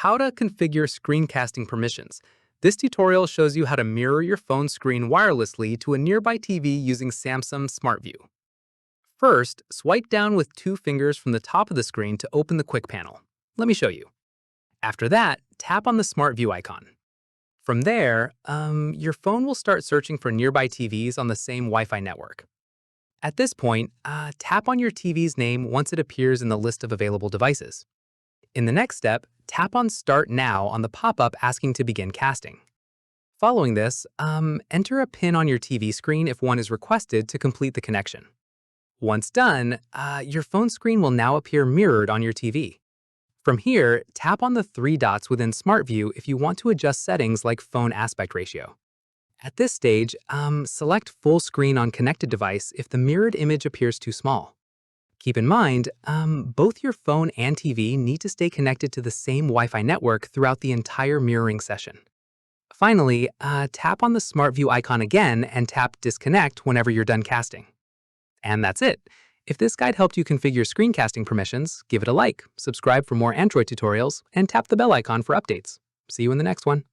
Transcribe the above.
How to configure screencasting permissions. This tutorial shows you how to mirror your phone screen wirelessly to a nearby TV using Samsung Smart View. First, swipe down with 2 fingers from the top of the screen to open the quick panel. Let me show you. After that, tap on the Smart View icon. From there, your phone will start searching for nearby TVs on the same Wi-Fi network. At this point, tap on your TV's name once it appears in the list of available devices. In the next step, tap on Start Now on the pop-up asking to begin casting. Following this, enter a PIN on your TV screen if one is requested to complete the connection. Once done, your phone screen will now appear mirrored on your TV. From here, tap on the 3 dots within Smart View if you want to adjust settings like phone aspect ratio. At this stage, select Full Screen on Connected Device if the mirrored image appears too small. Keep in mind, both your phone and TV need to stay connected to the same Wi-Fi network throughout the entire mirroring session. Finally, tap on the Smart View icon again and tap Disconnect whenever you're done casting. And that's it. If this guide helped you configure screencasting permissions, give it a like, subscribe for more Android tutorials, and tap the bell icon for updates. See you in the next one.